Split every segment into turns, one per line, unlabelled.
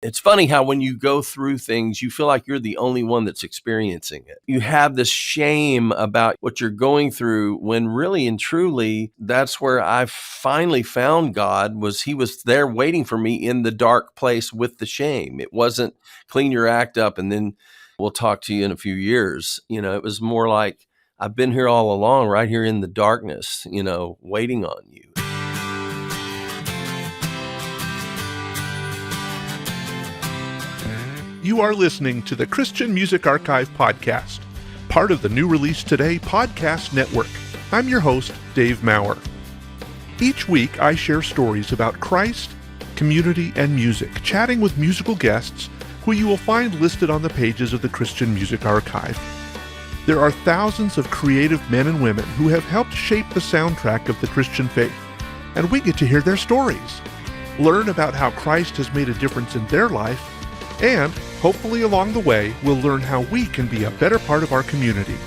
It's funny how when you go through things, you feel like you're the only one that's experiencing it. You have this shame about what you're going through when really and truly, that's where I finally found God. He was there waiting for me in the dark place with the shame. It wasn't clean your act up and then we'll talk to you in a few years. It was more like, I've been here all along, right here in the darkness, waiting on you.
You are listening to the Christian Music Archive podcast, part of the New Release Today podcast network. I'm your host, Dave Maurer. Each week, I share stories about Christ, community, and music, chatting with musical guests who you will find listed on the pages of the Christian Music Archive. There are thousands of creative men and women who have helped shape the soundtrack of the Christian faith, and we get to hear their stories, learn about how Christ has made a difference in their life, and hopefully along the way, we'll learn how we can be a better part of our community.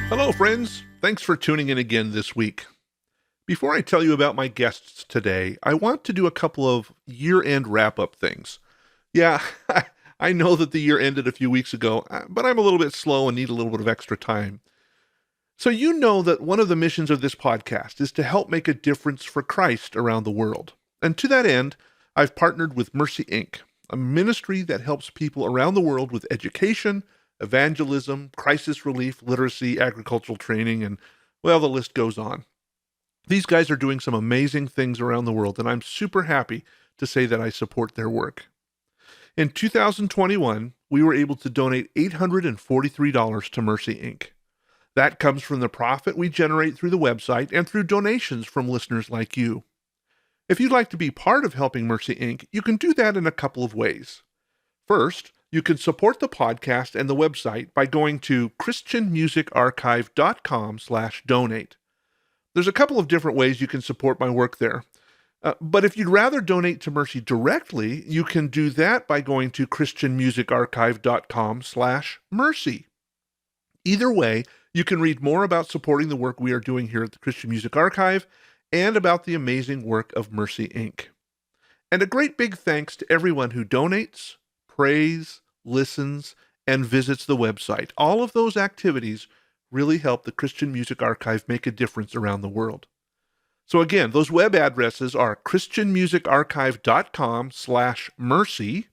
Hello, friends. Thanks for tuning in again this week. Before I tell you about my guests today, I want to do a couple of year-end wrap-up things. Yeah, I know that the year ended a few weeks ago, but I'm a little bit slow and need a little bit of extra time. So you know that one of the missions of this podcast is to help make a difference for Christ around the world. And to that end, I've partnered with Mercy, Inc., a ministry that helps people around the world with education, evangelism, crisis relief, literacy, agricultural training, and, well, the list goes on. These guys are doing some amazing things around the world, and I'm super happy to say that I support their work. In 2021, we were able to donate $843 to Mercy, Inc. That comes from the profit we generate through the website and through donations from listeners like you. If you'd like to be part of helping Mercy, Inc., you can do that in a couple of ways. First, you can support the podcast and the website by going to christianmusicarchive.com/donate. There's a couple of different ways you can support my work there. But if you'd rather donate to Mercy directly, you can do that by going to christianmusicarchive.com/mercy. Either way, you can read more about supporting the work we are doing here at the Christian Music Archive and about the amazing work of Mercy, Inc. And a great big thanks to everyone who donates, prays, listens, and visits the website. All of those activities really help the Christian Music Archive make a difference around the world. So again, those web addresses are christianmusicarchive.com/mercy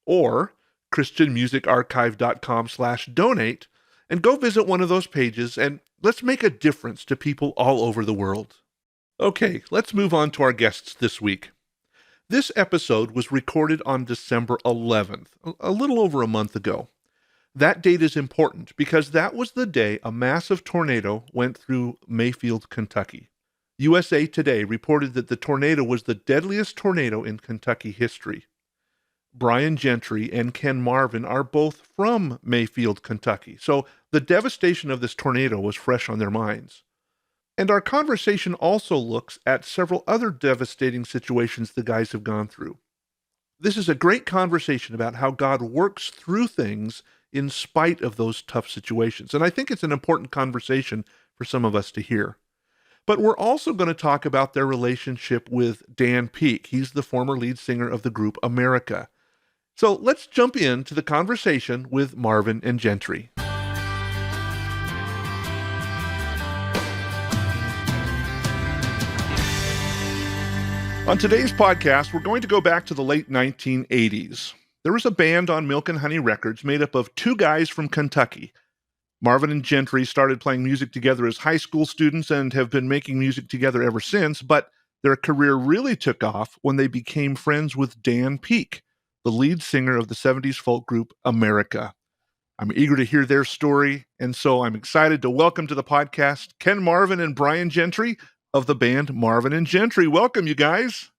or christianmusicarchive.com/donate, and go visit one of those pages and let's make a difference to people all over the world. Okay, let's move on to our guests this week. This episode was recorded on December 11th, a little over a month ago. That date is important because that was the day a massive tornado went through Mayfield, Kentucky. USA Today reported that the tornado was the deadliest tornado in Kentucky history. Marvin Gentry and Ken Marvin are both from Mayfield, Kentucky, so the devastation of this tornado was fresh on their minds. And our conversation also looks at several other devastating situations the guys have gone through. This is a great conversation about how God works through things in spite of those tough situations. And I think it's an important conversation for some of us to hear. But we're also going to talk about their relationship with Dan Peek. He's the former lead singer of the group America. So let's jump into the conversation with Marvin and Gentry. On today's podcast, we're going to go back to the late 1980s. There was a band on Milk and Honey Records made up of two guys from Kentucky. Marvin and Gentry started playing music together as high school students and have been making music together ever since, but their career really took off when they became friends with Dan Peek, the lead singer of the 70s folk group America. I'm eager to hear their story, and so I'm excited to welcome to the podcast Ken Marvin and Marvin Gentry of the band Marvin and Gentry. Welcome, you guys.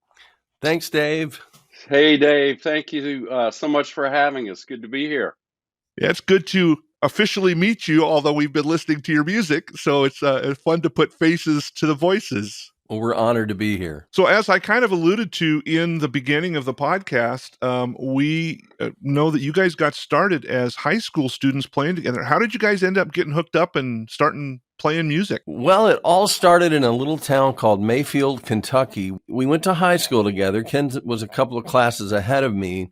Thanks, Dave.
Hey, Dave. Thank you so much for having us. Good to be here.
Yeah, it's good to officially meet you, although we've been listening to your music, so it's fun to put faces to the voices.
Well, we're honored to be here.
So, as I kind of alluded to in the beginning of the podcast, we know that you guys got started as high school students playing together. How did you guys end up getting hooked up and starting playing music?
Well, it all started in a little town called Mayfield, Kentucky. We went to high school together. Ken was a couple of classes ahead of me.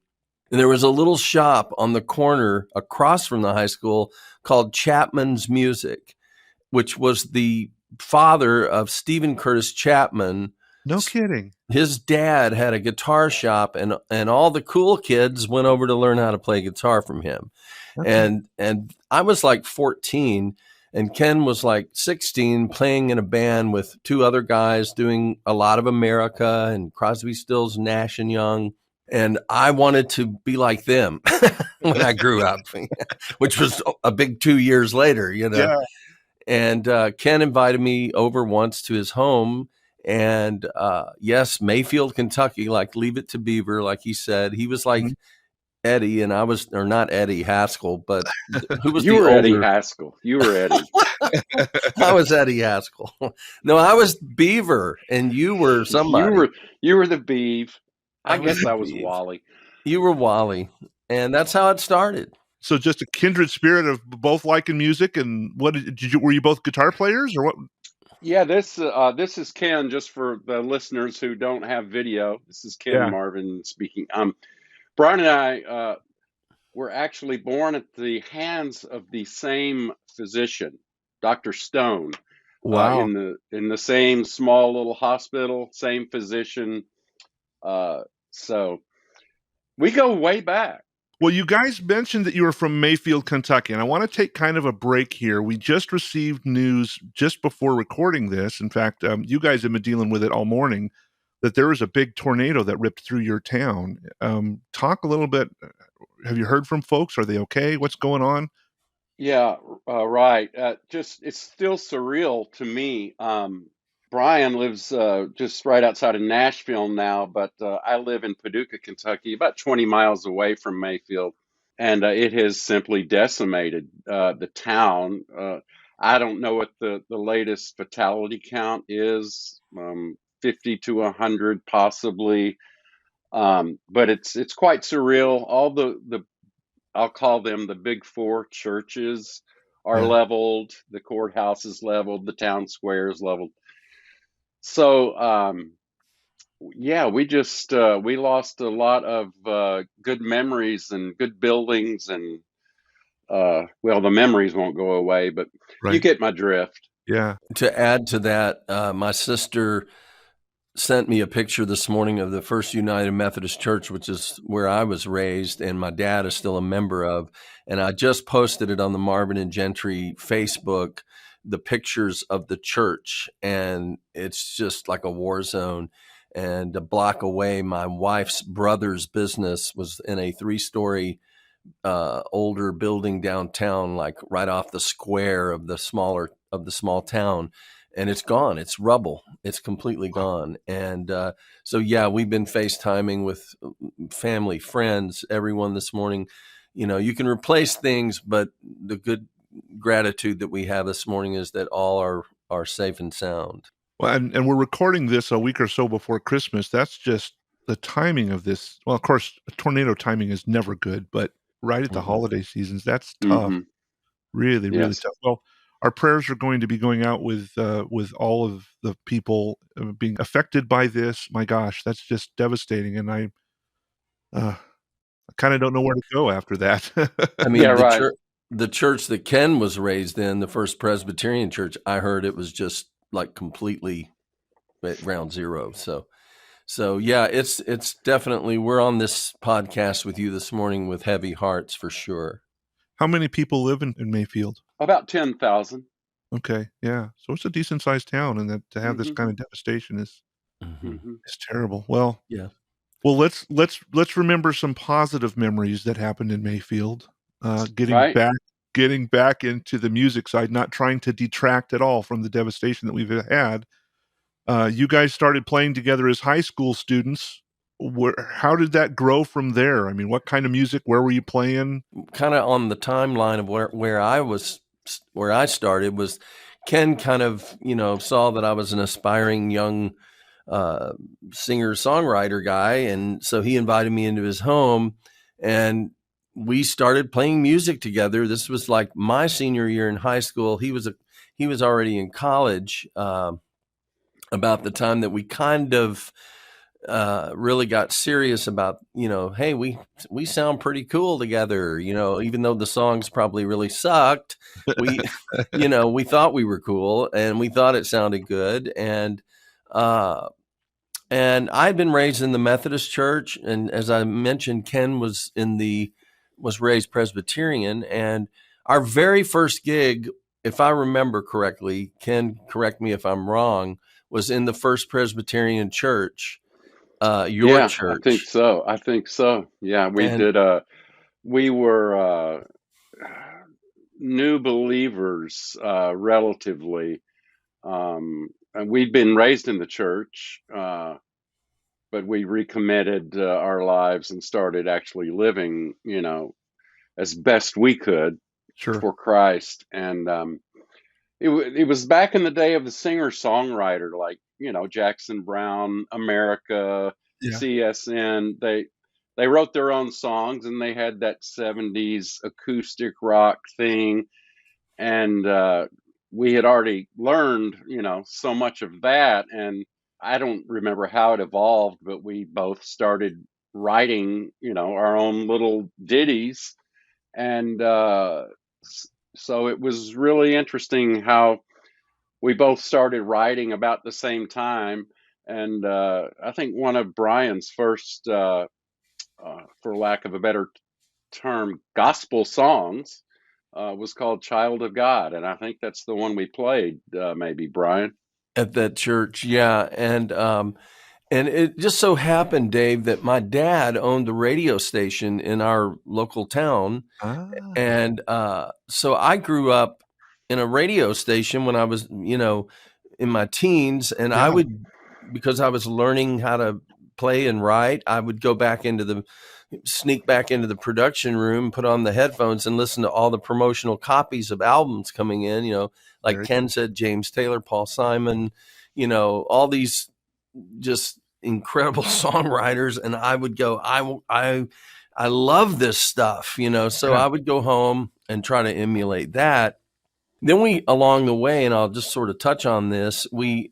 And there was a little shop on the corner across from the high school called Chapman's Music, which was the father of Stephen Curtis Chapman.
No kidding.
His dad had a guitar shop, and all the cool kids went over to learn how to play guitar from him.
Okay.
And I was like 14, and Ken was like 16, playing in a band with two other guys doing a lot of America and Crosby, Stills, Nash and Young. And I wanted to be like them when I grew up, which was a big 2 years later,
Yeah.
And Ken invited me over once to his home. And yes, Mayfield, Kentucky, like Leave It to Beaver, like he said. He was like Eddie, and I was, or not Eddie Haskell, but who was
You
the
were
older?
Eddie Haskell. You were Eddie.
I was Eddie Haskell. No, I was Beaver, and you were somebody.
You were the Beeve. I
was
guess
the
I was
Beeve.
Wally.
You were Wally, and that's how it started.
So, just a kindred spirit of both liking music. And what did you? Were you both guitar players, or what?
Yeah, this is Ken. Just for the listeners who don't have video, this is Ken
Yeah.
Marvin speaking. Brian and I were actually born at the hands of the same physician, Dr. Stone.
Wow.
In the same small little hospital, same physician. So we go way back.
Well, you guys mentioned that you were from Mayfield, Kentucky, and I want to take kind of a break here. We just received news just before recording this. In fact, you guys have been dealing with it all morning, that there was a big tornado that ripped through your town. Talk a little bit. Have you heard from folks? Are they okay? What's going on?
Yeah, right. It's still surreal to me. Brian lives just right outside of Nashville now, but I live in Paducah, Kentucky, about 20 miles away from Mayfield, and it has simply decimated the town. I don't know what the latest fatality count is, 50 to 100 possibly, but it's quite surreal. All the I'll call them the big four churches are
Yeah.
leveled, the courthouse is leveled, the town square is leveled. So, yeah, we lost a lot of good memories and good buildings, and well, the memories won't go away, but you
Right.
get my drift.
Yeah.
To add to that, my sister sent me a picture this morning of the First United Methodist Church, which is where I was raised and my dad is still a member of. And I just posted it on the Marvin and Gentry Facebook, the pictures of the church. And it's just like a war zone. And a block away, my wife's brother's business was in a 3-story older building downtown, like right off the square of the small town. And it's gone. It's rubble. It's completely gone. And so, yeah, we've been FaceTiming with family, friends, everyone this morning. You know, you can replace things, but the good gratitude that we have this morning is that all are safe and sound.
Well, and we're recording this a week or so before Christmas. That's just the timing of this. Well, of course, tornado timing is never good, but right at the holiday seasons, that's tough.
Mm-hmm.
Really, really
Yes.
tough. Well, our prayers are going to be going out with all of the people being affected by this. My gosh, that's just devastating, and I kind of don't know where to go after that.
I mean,
Yeah, right.
The church that Ken was raised in, the First Presbyterian Church, I heard it was just like completely at ground zero. So yeah, it's definitely, we're on this podcast with you this morning with heavy hearts for sure.
How many people live in Mayfield?
About 10,000.
Okay, yeah. So it's a decent sized town, and that to have this
Mhm.
kind of devastation is
Mhm.
terrible. Well,
Yeah.
well, let's remember some positive memories that happened in Mayfield. Getting
Right.
back into the music side, not trying to detract at all from the devastation that we've had. You guys started playing together as high school students. How did that grow from there? I mean, what kind of music? Where were you playing?
Kind of on the timeline of where I started was Ken kind of, saw that I was an aspiring young uh, singer songwriter guy, and so he invited me into his home, and we started playing music together. This was like my senior year in high school. He was already in college about the time that we kind of really got serious about, hey, we sound pretty cool together, even though the songs probably really sucked. We, we thought we were cool and we thought it sounded good. Uh, and I'd been raised in the Methodist church. And as I mentioned, Ken was raised Presbyterian. And our very first gig, if I remember correctly, Ken, correct me if I'm wrong, was in the First Presbyterian Church, your
Yeah, I think
church.
so. I think so. Yeah, we
And
did. We were new believers, relatively. And we'd been raised in the church, but we recommitted our lives and started actually living, as best we could
Sure.
for Christ. And it was back in the day of the singer songwriter, like, Jackson Brown, America,
Yeah.
CSN. They wrote their own songs, and they had that 70s acoustic rock thing. And we had already learned, so much of that. And I don't remember how it evolved, but we both started writing, our own little ditties. And so it was really interesting how we both started writing about the same time. And I think one of Brian's first, for lack of a better term, gospel songs was called Child of God. And I think that's the one we played, maybe, Brian.
at that church, yeah. And it just so happened, Dave, that my dad owned the radio station in our local town.
Ah,
And so I grew up in a radio station when I was, in my teens. And I
yeah.
would, because I was learning how to play and write, I would sneak back into the production room, put on the headphones, and listen to all the promotional copies of albums coming in, like
Very
Ken
cool.
said, James Taylor, Paul Simon, all these just incredible songwriters. And I would go, I love this stuff, so
Yeah.
I would go home and try to emulate that. Then along the way, and I'll just sort of touch on this, we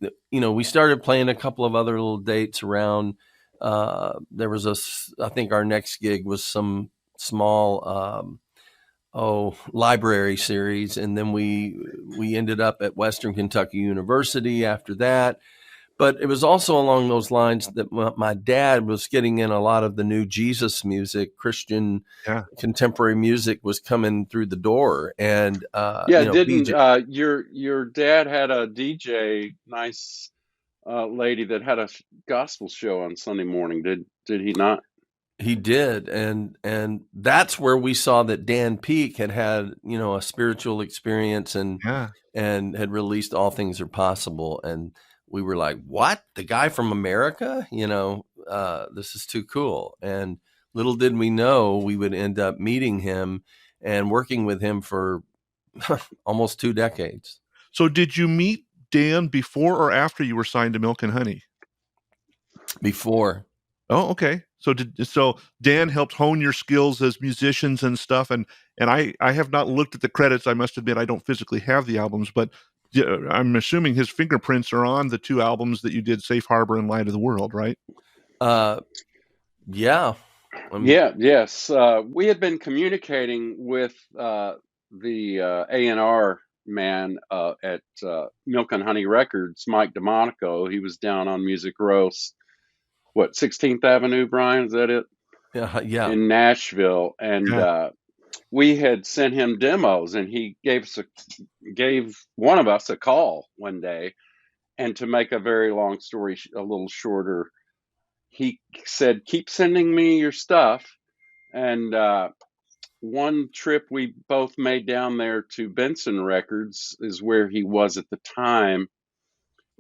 started playing a couple of other little dates around. There was I think our next gig was some small, library series. And then we ended up at Western Kentucky University after that. But it was also along those lines that my dad was getting in a lot of the new Jesus music, Christian
Yeah.
contemporary music was coming through the door. And,
Yeah, didn't
BJ,
your dad had a DJ, nice lady that had a gospel show on Sunday morning? Did he not?
he did. And that's where we saw that Dan Peake had, a spiritual experience
Yeah.
and had released All Things Are Possible. And we were like, what? The guy from America? This is too cool. And little did we know we would end up meeting him and working with him for almost 2 decades.
So did you meet Dan before or after you were signed to Milk and Honey?
Before.
Oh, okay. So Dan helped hone your skills as musicians and stuff, and I have not looked at the credits. I must admit I don't physically have the albums, but I'm assuming his fingerprints are on the two albums that you did, Safe Harbor and Light of the World, right?
Yeah.
Yeah, yes. We had been communicating with the A&R man at Milk and Honey Records, Mike DeMonico. He was down on Music Row, 16th Avenue, Brian? Is that it?
Yeah. Yeah.
In Nashville. And
Yeah.
we had sent him demos, and he gave one of us a call one day. And to make a very long story a little shorter, he said, "Keep sending me your stuff." And one trip we both made down there to Benson Records is where he was at the time.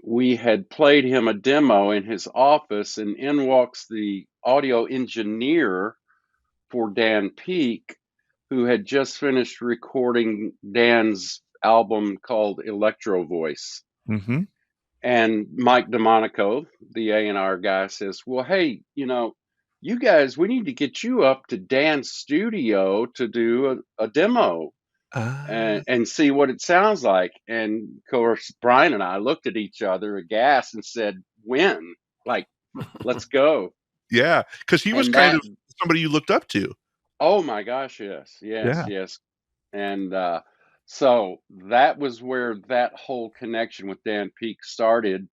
We had played him a demo in his office, and in walks the audio engineer for Dan Peake, who had just finished recording Dan's album called Electro Voice.
Mm-hmm.
And Mike DeMonico, the A&R guy, says, well, hey, you guys, we need to get you up to Dan's studio to do a demo and see what it sounds like. And of course, Brian and I looked at each other aghast and said, when? Like, let's go.
Yeah, because he was
And
kind
that,
of somebody you looked up to.
oh my gosh, yes, yes,
Yeah.
yes. And so that was where that whole connection with Dan Peek started.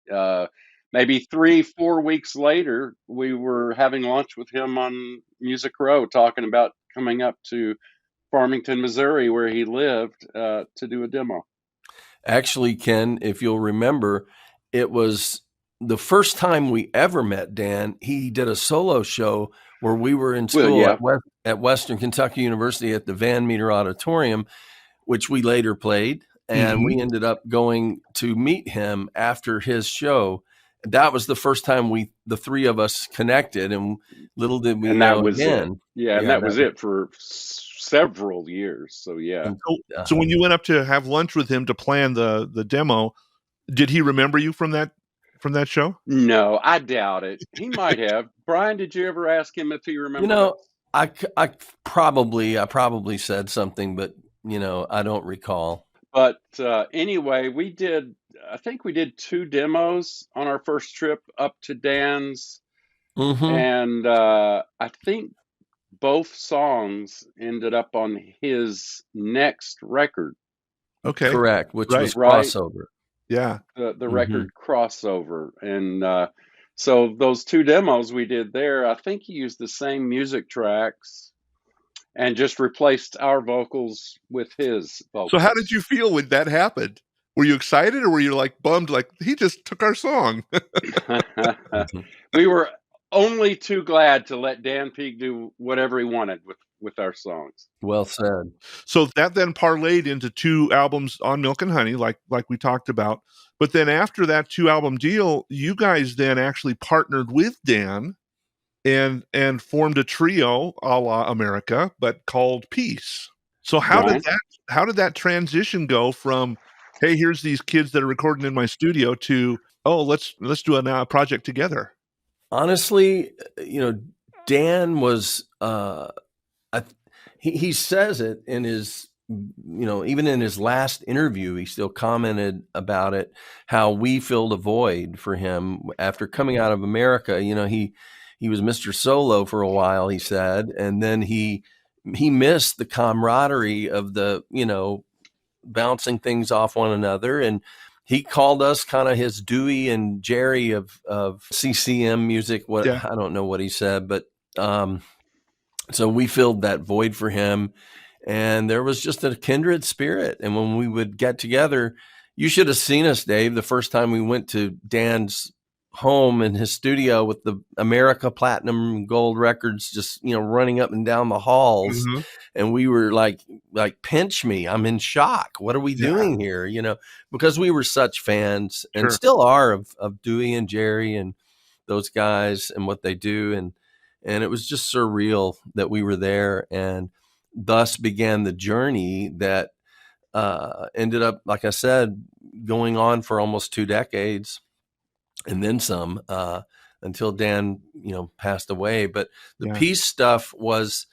Maybe 3-4 weeks later, we were having lunch with him on Music Row, talking about coming up to Farmington, Missouri, where he lived, to do a demo.
Actually, Ken, if you'll remember, it was the first time we ever met Dan. He did a solo show where we were in
Well,
school
yeah.
at Western Kentucky University at the Van Meter Auditorium, which we later played. And we ended up going to meet him after his show. That was the first time the three of us connected, and little did we
And
know
that was it.
again.
Yeah, and that was it for several years. So yeah.
So when you went up to have lunch with him to plan the demo, did he remember you from that show?
No, I doubt it. He might have. Brian, did you ever ask him if he remembered us?
I probably said something, but I don't recall.
But anyway, I think we did 2 demos on our first trip up to Dan's.
Mm-hmm.
And I think both songs ended up on his next record.
Okay.
Correct, which was
Right.
Crossover.
Yeah.
The record Crossover. And so those 2 demos we did there, I think he used the same music tracks and just replaced our vocals with his vocals.
So how did you feel when that happened? Were you excited, or were you like bummed, like he just took our song?
We were only too glad to let Dan Peek do whatever he wanted with our songs.
Well said.
So that then parlayed into 2 albums on Milk and Honey, like we talked about. But then after that 2-album deal, you guys then actually partnered with Dan and formed a trio a la America, but called Peace. So how did that transition go from, hey, here's these kids that are recording in my studio, to, oh, let's do a project together?
Honestly, Dan was he says it in his, even in his last interview, he still commented about it, how we filled a void for him after coming out of America. He was Mr. Solo for a while, he said, and then he missed the camaraderie of the, bouncing things off one another. And he called us kind of his Dewey and Jerry of CCM music. I don't know what he said, but so we filled that void for him, and there was just a kindred spirit. And when we would get together, you should have seen us, Dave, the first time we went to Dan's home in his studio with the America Platinum Gold records, just, running up and down the halls.
Mm-hmm.
And we were like, pinch me, I'm in shock. What are we doing here? Because we were such fans and still are of Dewey and Jerry and those guys and what they do. And it was just surreal that we were there, and thus began the journey that ended up, like I said, going on for almost 2 decades. And then some, until Dan, passed away. But the Peace stuff was,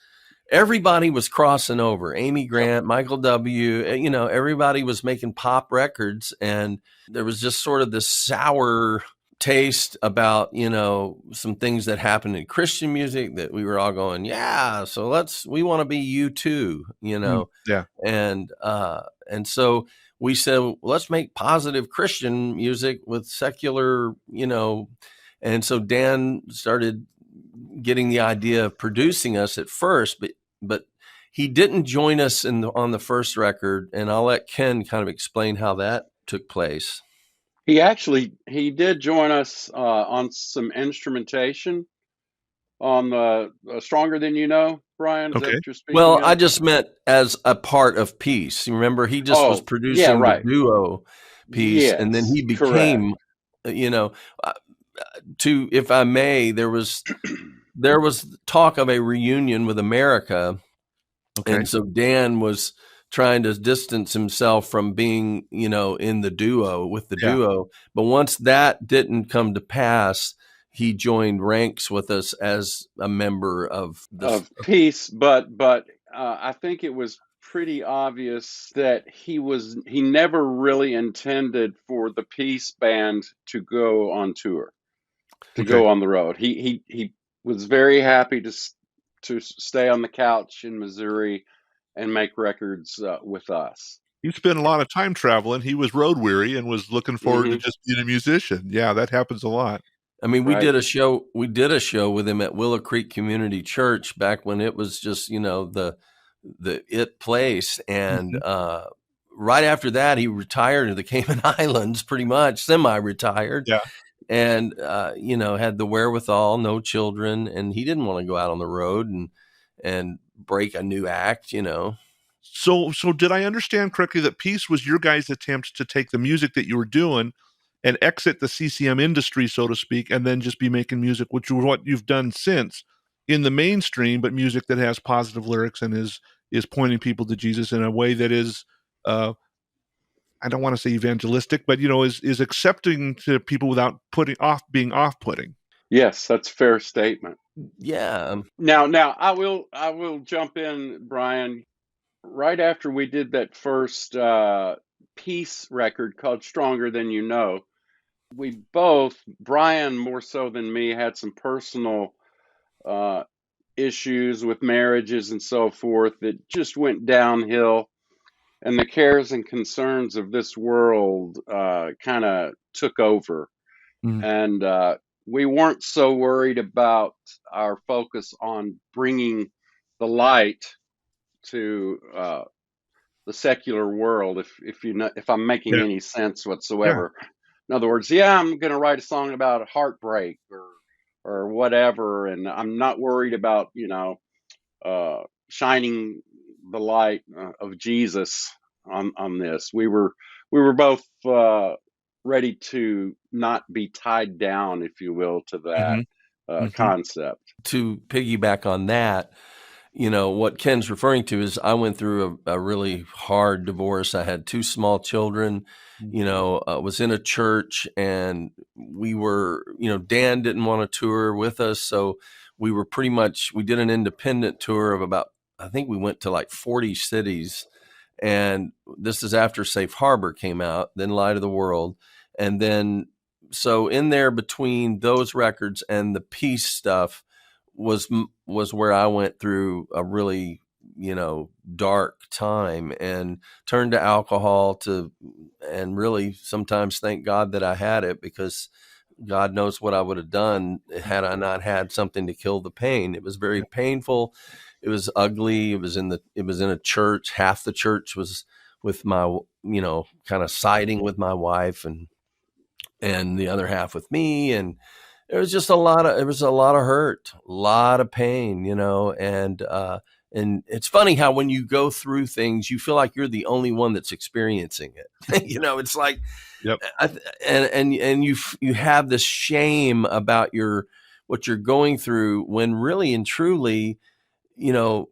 everybody was crossing over. Amy Grant, Michael W., everybody was making pop records. And there was just sort of this sour taste about, some things that happened in Christian music that we were all going, yeah, so we want to be you too,
Yeah.
And so we said, well, let's make positive Christian music with secular, and so Dan started getting the idea of producing us at first, but he didn't join us on the first record. And I'll let Ken kind of explain how that took place.
He did join us on some instrumentation on the Stronger Than You Know, Brian. Is that what you're speaking of?
I just meant as a part of Peace. You remember, he just was producing the duo piece, and then he became, if I may, there was talk of a reunion with America, and so Dan was trying to distance himself from being, in the duo with the
Yeah.
duo. But once that didn't come to pass, he joined ranks with us as a member of this.
Of peace, but I think it was pretty obvious that he never really intended for the Peace band to go on tour, to
Okay.
go on the road. He was very happy to stay on the couch in Missouri and make records with us.
You spent a lot of time traveling. He was road weary and was looking forward to
Hmm.
just being a musician. Yeah, that happens a lot.
I mean, we
Right.
did a show. We did a show with him at Willow Creek Community Church back when it was just, the it place. And
Mhm.
right after that, he retired to the Cayman Islands, pretty much semi-retired,
Yeah.
and had the wherewithal, no children, and he didn't want to go out on the road and break a new act.
So did I understand correctly that Peace was your guys' attempt to take the music that you were doing and exit the CCM industry, so to speak, and then just be making music, which is what you've done since in the mainstream, but music that has positive lyrics and is pointing people to Jesus in a way that is I don't want to say evangelistic, but is accepting to people without being off-putting.
Yes, that's a fair statement.
Yeah.
Now I will jump in, Brian. Right after we did that first peace record called Stronger Than You Know, we both, Brian more so than me, had some personal uh, issues with marriages and so forth that just went downhill. And the cares and concerns of this world kind of took over.
Mm.
And we weren't so worried about our focus on bringing the light to the secular world, if I'm making
Yeah.
any sense
Yeah.
whatsoever. In other words, yeah, I'm going to write a song about heartbreak or whatever, and I'm not worried about shining the light of Jesus on this. We were both ready to not be tied down, if you will, to that
Mhm. Mhm.
concept.
To piggyback on that, what Ken's referring to is I went through a really hard divorce. I had two small children,
Mm.
was in a church, and we were, Dan didn't want to tour with us. So we did an independent tour of about, I think we went to like 40 cities. And this is after Safe Harbor came out, then Light of the World. And then, so in there between those records and the peace stuff, was where I went through a really, dark time and turned to alcohol and really sometimes thank God that I had it, because God knows what I would have done had I not had something to kill the pain. It was very painful. It was ugly. It was in a church. Half the church was with my, kind of siding with my wife, and the other half with me. And it was a lot of hurt, a lot of pain, and it's funny how when you go through things, you feel like you're the only one that's experiencing it. It's like,
Yep.
and you have this shame about what you're going through, when really and truly, you know,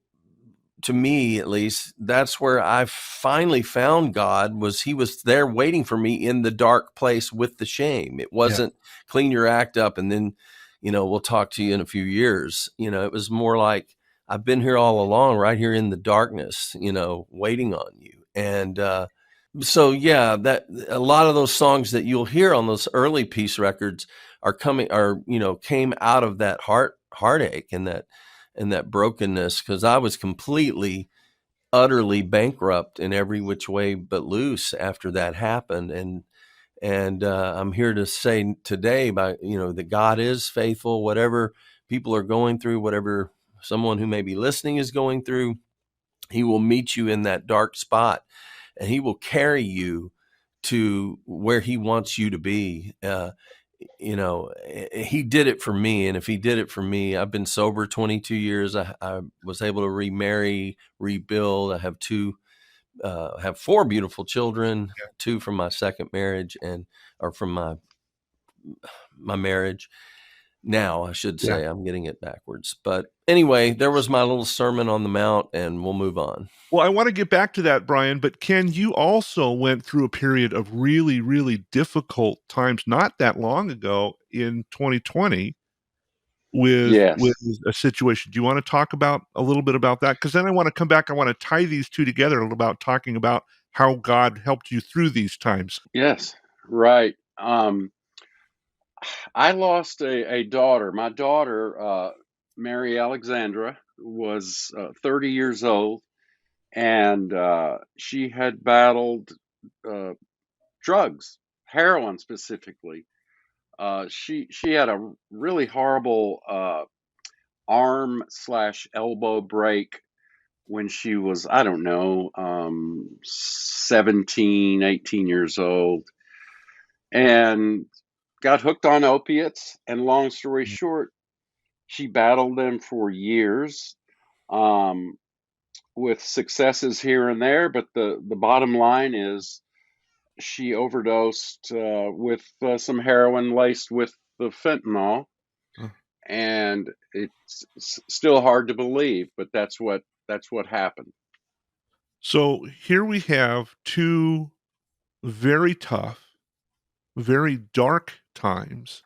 to me at least, that's where I finally found God. He was there waiting for me in the dark place with the shame. It
Yeah.
wasn't clean your act up and then, we'll talk to you in a few years. It was more like, I've been here all along, right here in the darkness, waiting on you. And so yeah, that a lot of those songs that you'll hear on those early Peace records came out of that heartache and that brokenness, because I was completely, utterly bankrupt in every which way but loose after that happened. And I'm here to say today, that God is faithful. Whatever people are going through, whatever someone who may be listening is going through, He will meet you in that dark spot, and He will carry you to where He wants you to be. He did it for me. And if He did it for me, I've been sober 22 years. I was able to remarry, rebuild. I have four beautiful children, two from my second marriage or from my marriage. Now, I should
Yeah.
say. I'm getting it backwards. But anyway, there was my little Sermon on the Mount, and we'll move on.
Well, I want to get back to that, Brian, but Ken, you also went through a period of really, really difficult times not that long ago in 2020 with
Yes.
a situation. Do you want to talk about a little bit about that? Because then I want to come back. I want to tie these two together about talking about how God helped you through these times.
Yes. Right. I lost a daughter. My daughter, Mary Alexandra, was 30 years old, and she had battled uh, drugs, heroin specifically. She had a really horrible arm slash elbow break when she was, I don't know, 17, 18 years old, and got hooked on opiates. And long story short, she battled them for years, um, with successes here and there. But the bottom line is she overdosed with some heroin laced with the fentanyl.
Uh,
And it's still hard to believe, but that's what happened.
So here we have two very tough, very dark times.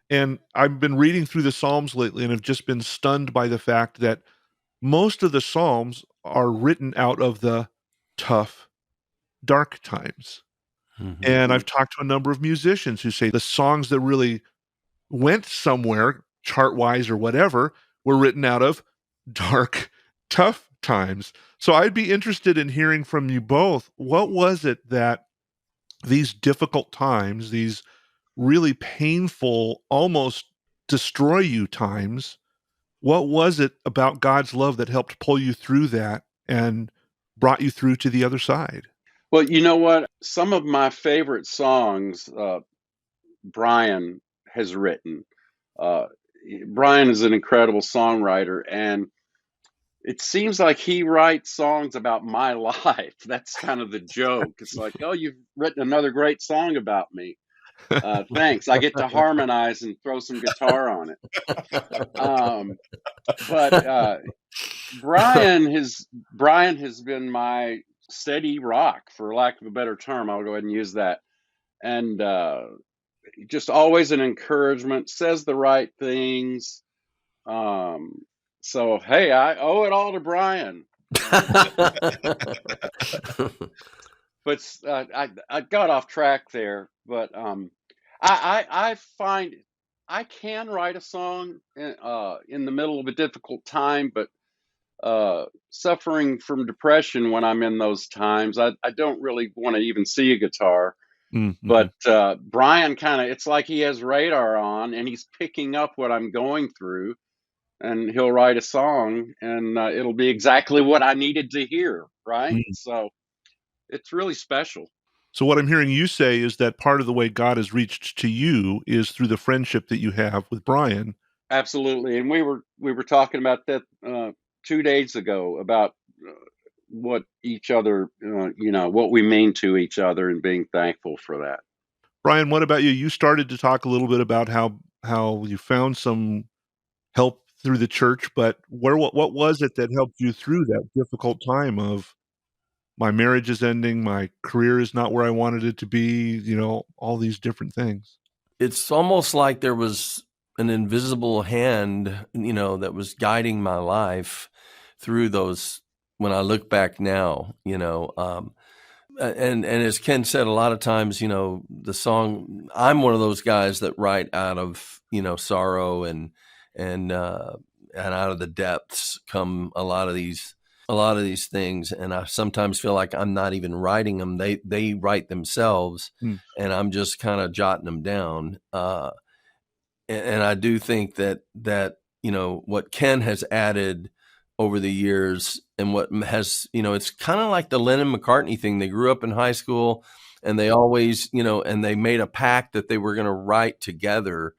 And I've been reading through the Psalms lately and have just been stunned by the fact that most of the Psalms are written out of the tough, dark times.
Mm-hmm.
And I've talked to a number of musicians who say the songs that really went somewhere, chart wise or whatever, were written out of dark, tough times. So I'd be interested in hearing from you both. What was it that these difficult times, these really painful, almost destroy you times, what was it about God's love that helped pull you through that and brought you through to the other side?
Well, you know what? Some of my favorite songs, Brian has written. Uh, Brian is an incredible songwriter, and it seems like he writes songs about my life. That's kind of the joke. It's like, oh, you've written another great song about me. Thanks. I get to harmonize and throw some guitar on it. But Brian has been my steady rock, for lack of a better term. I'll go ahead and use that. And just always an encouragement, says the right things. Um, so hey, I owe it all to Brian. But I got off track there. But I find I can write a song in the middle of a difficult time, but suffering from depression when I'm in those times, I don't really want to even see a guitar.
Mm-hmm.
But Brian it's like he has radar on and he's picking up what I'm going through, and he'll write a song and it'll be exactly what I needed to hear, right?
Mm.
So it's really special.
So what I'm hearing you say is that part of the way God has reached to you is through the friendship that you have with Brian.
Absolutely. And we were talking about that 2 days ago about what each other, what we mean to each other, and being thankful for that.
Brian, what about you? You started to talk a little bit about how you found some help through the church, but what was it that helped you through that difficult time of my marriage is ending, my career is not where I wanted it to be, all these different things?
It's almost like there was an invisible hand, that was guiding my life through those. When I look back now, and as Ken said, a lot of times, the song, I'm one of those guys that write out of, sorrow and out of the depths come a lot of these things. And I sometimes feel like I'm not even writing them. They write themselves, and I'm just kind of jotting them down. And I do think that what Ken has added over the years, and what has, it's kind of like the Lennon-McCartney thing. They grew up in high school, and they always, and they made a pact that they were going to write together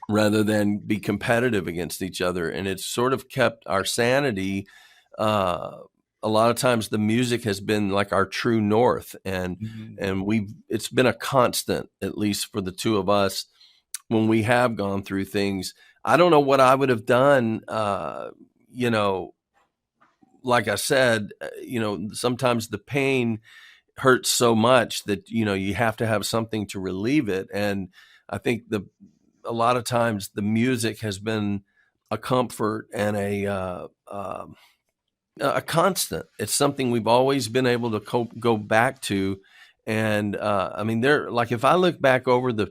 rather than be competitive against each other. And it's sort of kept our sanity. A lot of times the music has been like our true north, and it's been a constant, at least for the two of us, when we have gone through things. I don't know what I would have done. You know, like I said, sometimes the pain hurts so much that, you have to have something to relieve it. And I think a lot of times the music has been a comfort and a constant. It's something we've always been able to go back to. And I mean, like if I look back over the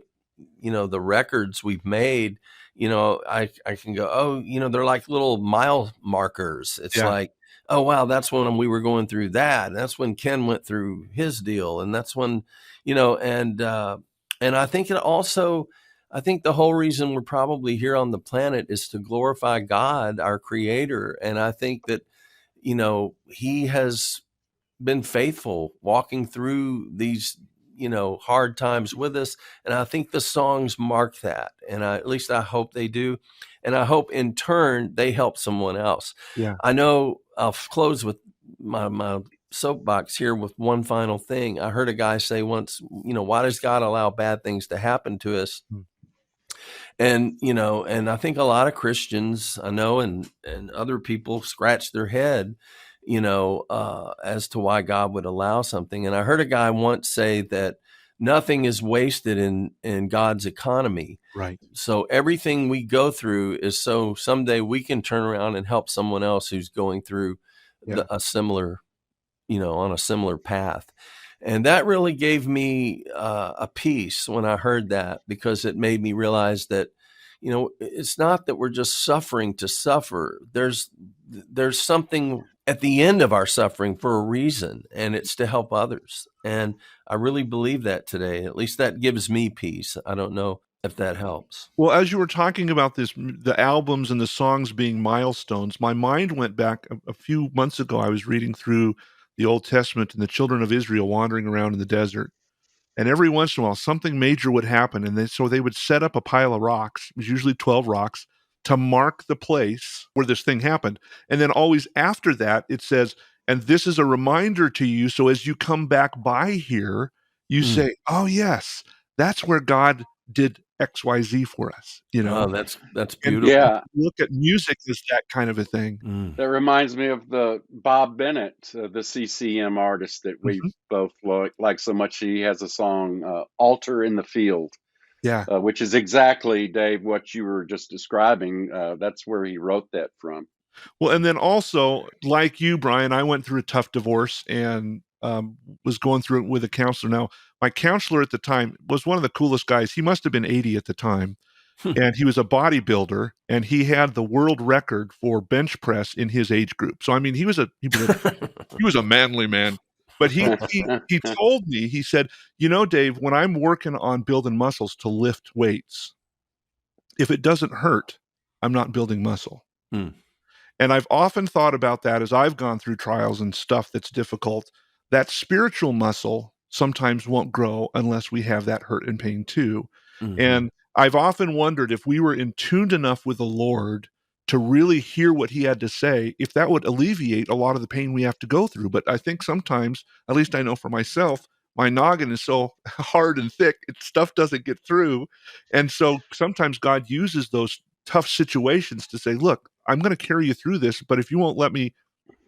records we've made, I can go, oh, they're like little mile markers. It's
Yeah.
like, oh, wow, that's when we were going through that. And that's when Ken went through his deal. And that's when, and I think I think the whole reason we're probably here on the planet is to glorify God, our creator. And I think that, he has been faithful walking through these, hard times with us. And I think the songs mark that. And at least I hope they do. And I hope in turn they help someone else.
Yeah.
I know I'll close with my soapbox here with one final thing. I heard a guy say once, why does God allow bad things to happen to us? And, and I think a lot of Christians I know and other people scratch their head, as to why God would allow something. And I heard a guy once say that nothing is wasted in God's economy.
Right.
So everything we go through is so someday we can turn around and help someone else who's going through a similar, on a similar path. And that really gave me a peace when I heard that, because it made me realize that, it's not that we're just suffering to suffer. There's something at the end of our suffering for a reason, and it's to help others. And I really believe that today. At least that gives me peace. I don't know if that helps.
Well, as you were talking about the albums and the songs being milestones, my mind went back a few months ago. I was reading through the Old Testament and the children of Israel wandering around in the desert. And every once in a while, something major would happen. And so they would set up a pile of rocks, it was usually 12 rocks, to mark the place where this thing happened. And then always after that, it says, and this is a reminder to you. So as you come back by here, you say, oh, yes, that's where God did XYZ for us,
Oh, that's
And
beautiful.
Yeah,
look at music as that kind of a thing.
that reminds me of the Bob Bennett, the CCM artist that we
Mhm.
both like so much. He has a song, "Altar in the Field,"
Yeah.
which is exactly, Dave, what you were just describing. That's where he wrote that from.
Well, and then also, like you, Brian, I went through a tough divorce and was going through it with a counselor. Now, my counselor at the time was one of the coolest guys. He must have been 80 at the time. And he was a bodybuilder, and he had the world record for bench press in his age group. So, I mean, he was a manly man. But he told me, he said, Dave, when I'm working on building muscles to lift weights, if it doesn't hurt, I'm not building muscle.
Hmm.
And I've often thought about that as I've gone through trials and stuff that's difficult. That spiritual muscle sometimes won't grow unless we have that hurt and pain too.
Mhm.
And I've often wondered if we were in tuned enough with the Lord to really hear what he had to say, if that would alleviate a lot of the pain we have to go through. But I think sometimes, at least I know for myself, my noggin is so hard and thick, stuff doesn't get through. And so sometimes God uses those tough situations to say, look, I'm going to carry you through this, but if you won't let me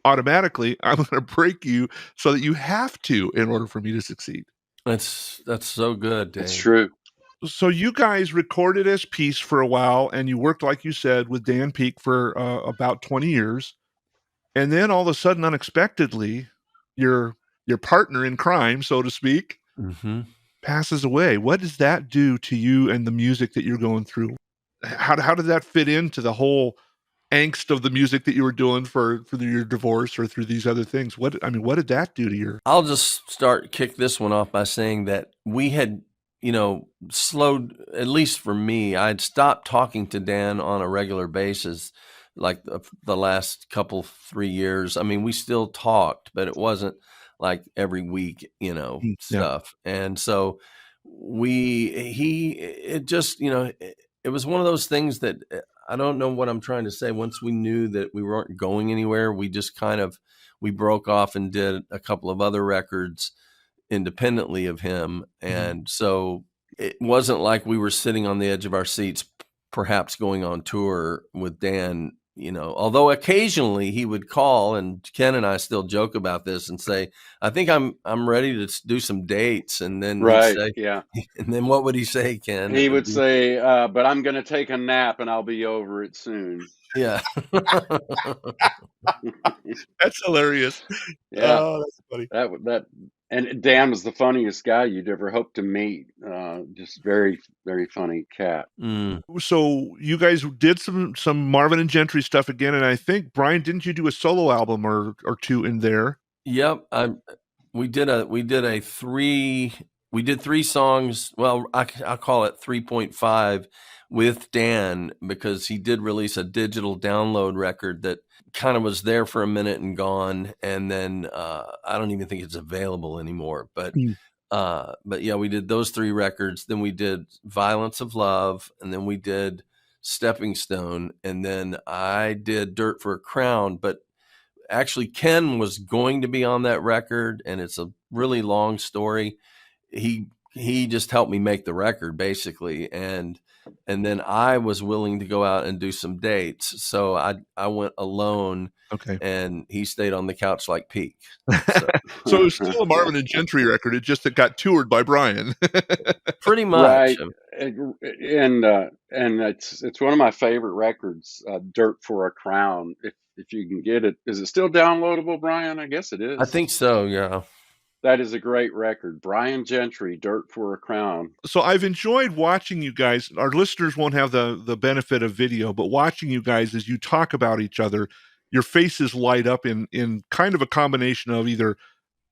automatically, I'm going to break you so that you have to in order for me to succeed.
That's so good, Dave.
That's true.
So you guys recorded as Peace for a while, and you worked, like you said, with Dan Peek for about 20 years. And then all of a sudden, unexpectedly, your partner in crime, so to speak,
Mm-hmm.
passes away. What does that do to you and the music that you're going through? How did that fit into the whole angst of the music that you were doing for your divorce or through these other things? What did that do to your?
I'll just kick this one off by saying that we had, slowed, at least for me, I'd stopped talking to Dan on a regular basis, like the last 3 years. I mean, we still talked, but it wasn't like every week,
Yeah.
stuff. And so it just, it was one of those things that I don't know what I'm trying to say. Once we knew that we weren't going anywhere, we just we broke off and did a couple of other records independently of him. And so it wasn't like we were sitting on the edge of our seats, perhaps going on tour with Dan, although occasionally he would call, and Ken and I still joke about this and say, I think I'm ready to do some dates. And then he'd
Right.
say,
Yeah.
and then what would he say, Ken?
He
It would
would
be,
say, but I'm going to take a nap and I'll be over it soon.
yeah.
That's hilarious.
Yeah.
Oh, that's funny.
And Dan was the funniest guy you'd ever hope to meet. Just very, very funny cat.
Mm.
So you guys did some Marvin and Gentry stuff again, and I think Brian, didn't you do a solo album or two in there?
Yep. We did three songs. Well, I call it 3.5 with Dan, because he did release a digital download record that kind of was there for a minute and gone. And then I don't even think it's available anymore. But yeah, we did those 3 records. Then we did Violence of Love, and then we did Stepping Stone, and then I did Dirt for a Crown. But actually, Ken was going to be on that record, and it's a really long story. He just helped me make the record, basically, and then I was willing to go out and do some dates, so I went alone.
Okay.
And he stayed on the couch like Peak.
So it was still a Marvin and Gentry record. It just got toured by Brian.
Pretty much,
right. And it's one of my favorite records, Dirt for a Crown. If you can get it, is it still downloadable, Brian? I guess it is.
I think so. Yeah.
That is a great record. Brian Gentry, Dirt for a Crown.
So I've enjoyed watching you guys. Our listeners won't have the benefit of video, but watching you guys as you talk about each other, your faces light up in kind of a combination of either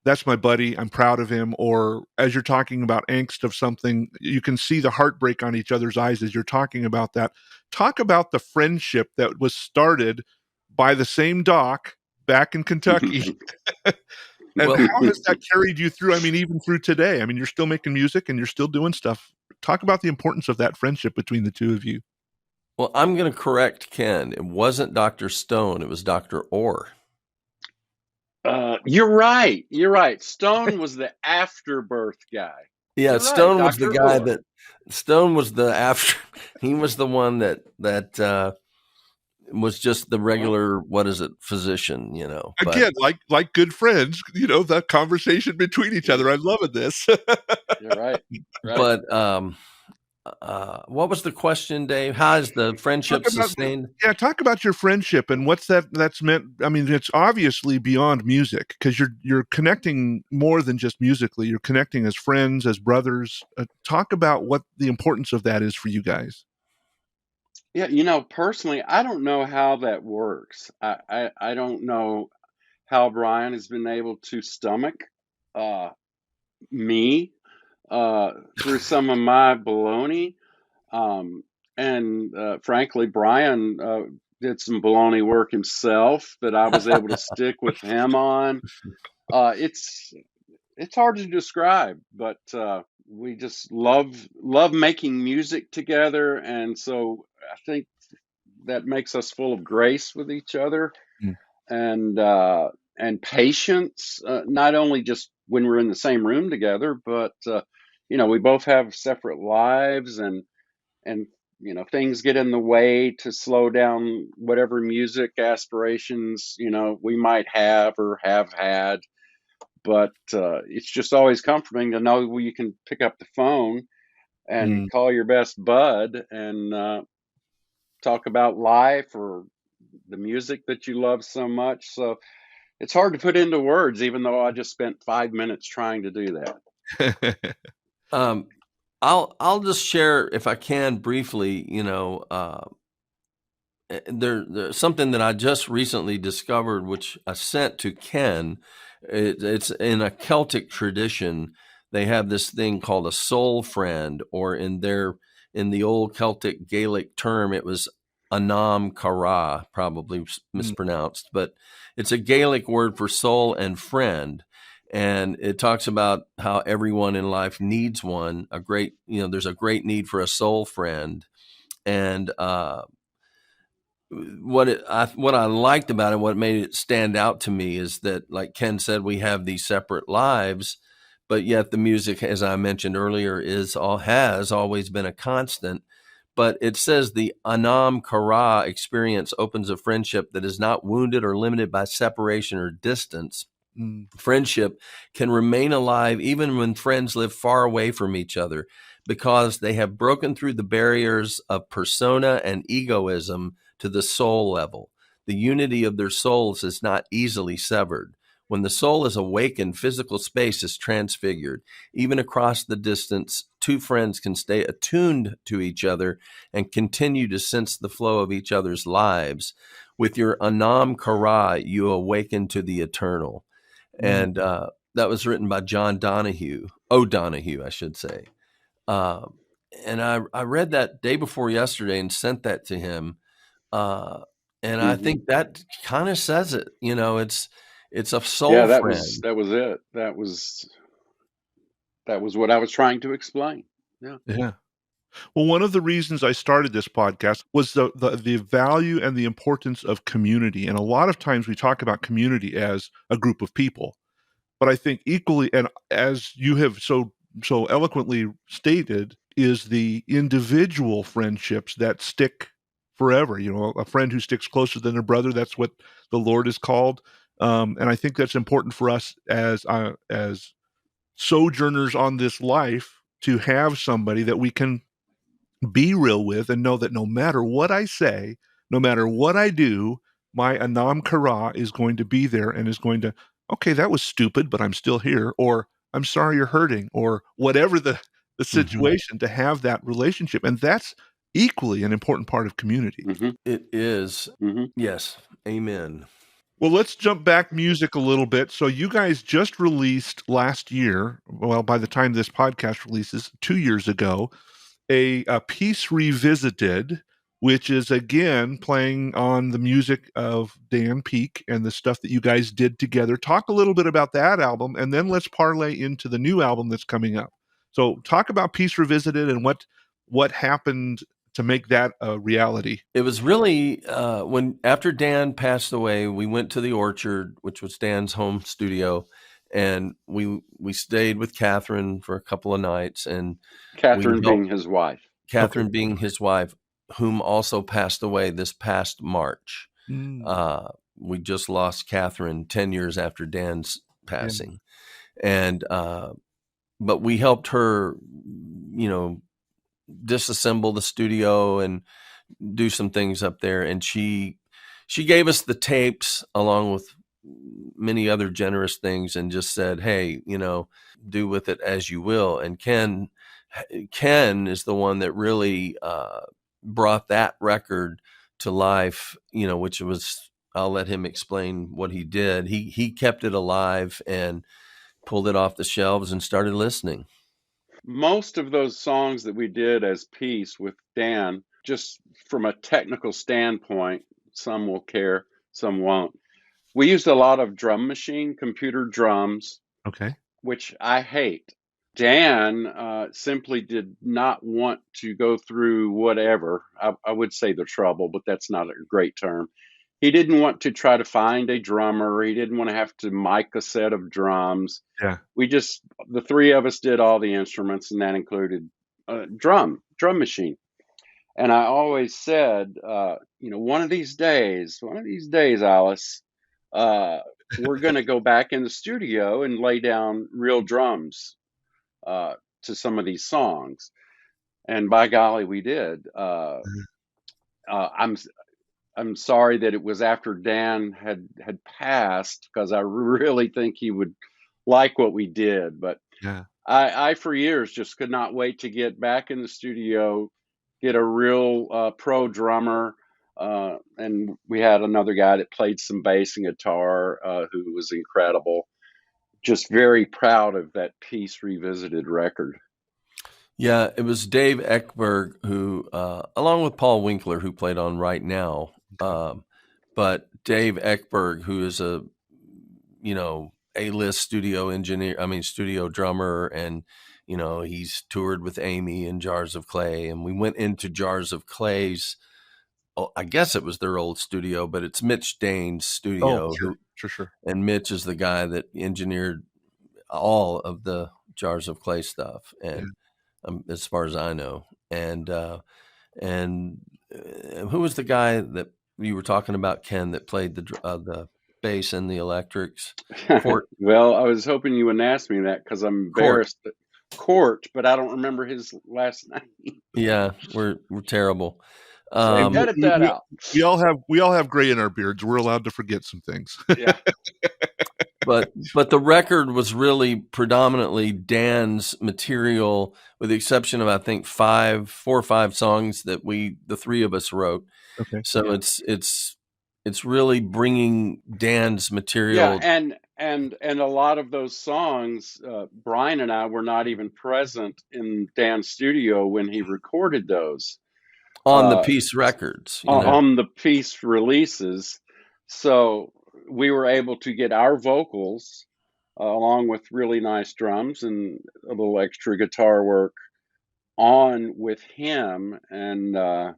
that's my buddy, I'm proud of him, or as you're talking about angst of something, you can see the heartbreak on each other's eyes as you're talking about that. Talk about the friendship that was started by the same doc back in Kentucky. And how has that carried you through? I mean, even through today. I mean, you're still making music and you're still doing stuff. Talk about the importance of that friendship between the two of you.
Well, I'm going to correct Ken. It wasn't Dr. Stone. It was Dr. Orr.
You're right. You're right. Stone was the afterbirth guy.
Yeah,
You're
Stone
right,
was the
Dr.
guy
Orr.
that Stone was the after. He was the one that was just the regular, physician, But,
again, like good friends, the conversation between each other. I'm loving this.
You're right.
But what was the question, Dave? How is the friendship sustained?
Yeah, talk about your friendship and what's that's meant. I mean, it's obviously beyond music, because you're connecting more than just musically. You're connecting as friends, as brothers. Talk about what the importance of that is for you guys.
Yeah, personally, I don't know how that works. I don't know how Brian has been able to stomach me through some of my baloney. And frankly, Brian did some baloney work himself that I was able to stick with him on. It's hard to describe, but we just love making music together, and so I think that makes us full of grace with each other, and patience. Not only just when we're in the same room together, but we both have separate lives, and things get in the way to slow down whatever music aspirations we might have or have had. But it's just always comforting to know you can pick up the phone and call your best bud and talk about life or the music that you love so much. So it's hard to put into words, even though I just spent 5 minutes trying to do that.
I'll just share, if I can, briefly. There's something that I just recently discovered, which I sent to Ken. It's in a Celtic tradition. They have this thing called a soul friend, or in the old Celtic Gaelic term, it was Anam Cara, probably mispronounced, but it's a Gaelic word for soul and friend. And it talks about how everyone in life needs one. There's a great need for a soul friend. And what I liked about it, what made it stand out to me, is that, like Ken said, we have these separate lives, but yet the music, as I mentioned earlier, has always been a constant. But it says the Anam Kara experience opens a friendship that is not wounded or limited by separation or distance.
Mm.
Friendship can remain alive even when friends live far away from each other, because they have broken through the barriers of persona and egoism to the soul level. The unity of their souls is not easily severed. When the soul is awakened, physical space is transfigured. Even across the distance, two friends can stay attuned to each other and continue to sense the flow of each other's lives. With your Anam Kara, you awaken to the eternal.
Mm.
And that was written by John O'Donohue, I should say. Uh, and I read that day before yesterday and sent that to him. Uh, and I
Hmm.
think that kind of says it. It's a
Yeah,
soul
that was
friend.
it. That was what I was trying to explain. Yeah.
Yeah. Well, one of the reasons I started this podcast was the value and the importance of community. And a lot of times we talk about community as a group of people. But I think equally, and as you have so eloquently stated, is the individual friendships that stick forever. You know, a friend who sticks closer than a brother. That's what the Lord is called. And I think that's important for us as sojourners on this life to have somebody that we can be real with and know that no matter what I say, no matter what I do, my Anam Kara is going to be there and is going to, okay, that was stupid, but I'm still here, or I'm sorry you're hurting, or whatever the
Mhm.
situation, to have that relationship. And that's equally an important part of community.
Hmm.
It is.
Hmm.
Yes. Amen.
Well, let's jump back music a little bit. So you guys just released last year, well, by the time this podcast releases, 2 years ago, a piece revisited, which is again playing on the music of Dan Peake and the stuff that you guys did together. Talk a little bit about that album, and then let's parlay into the new album that's coming up. So, talk about Piece Revisited and what happened to make that a reality.
It was really when after Dan passed away, we went to the Orchard, which was Dan's home studio, and we stayed with Catherine for a couple of nights, and we
Catherine
helped
being his wife.
Okay.
Catherine being his wife, whom also passed away this past March.
Mm,
Uh, we just lost Catherine 10 years after Dan's
yeah.
passing, and but we helped her, disassemble the studio and do some things up there, and she gave us the tapes along with many other generous things and just said, hey, do with it as you will. And Ken is the one that really brought that record to life, which was, I'll let him explain what he did. He kept it alive and pulled it off the shelves and started listening.
Most of those songs that we did as Peace with Dan, just from a technical standpoint, some will care, some won't. We used a lot of drum machine, computer drums,
Okay.
which I hate. Dan simply did not want to go through whatever. I would say the trouble, but that's not a great term. He didn't want to try to find a drummer. He didn't want to have to mic a set of drums.
Yeah.
The three of us did all the instruments, and that included drum machine. And I always said, one of these days, Alice, uh, we're going to go back in the studio and lay down real drums uh, to some of these songs. And by golly, we did. Uh, I'm I'm sorry that it was after Dan had passed, because I really think he would like what we did. But
Yeah.
I for years just could not wait to get back in the studio, get a real pro drummer. And we had another guy that played some bass and guitar, who was incredible. Just very proud of that Piece Revisited record.
Yeah, it was Dave Eckberg who, along with Paul Winkler, who played on Right Now,
Okay.
but Dave Eckberg, who is A-list studio engineer, studio drummer, and, he's toured with Amy and Jars of Clay, and we went into Jars of Clay's, I guess it was their old studio, but it's Mitch Dane's
Oh,
studio,
sure. Sure. Sure.
and Mitch is the guy that engineered all of the Jars of Clay stuff,
Yeah.
and as far as I know, and who was the guy that you were talking about, Ken, that played the bass and the electrics? Court.
Well, I was hoping you wouldn't ask me that because I'm
Court.
embarrassed. Court, but I don't remember his last name.
Yeah, we're terrible.
So
Hey,
edit that out.
we all have gray in our beards. We're allowed to forget some things.
Yeah.
But the record was really predominantly Dan's material, with the exception of I think 4 or 5 songs that the three of us wrote.
Okay.
So it's really bringing Dan's
Yeah,
material
and a lot of those songs, Brian and I were not even present in Dan's studio when he recorded those
on the
uh,
Peace Records.
on the piece releases. So we were able to get our vocals along with really nice drums and a little extra guitar work on with him, and
How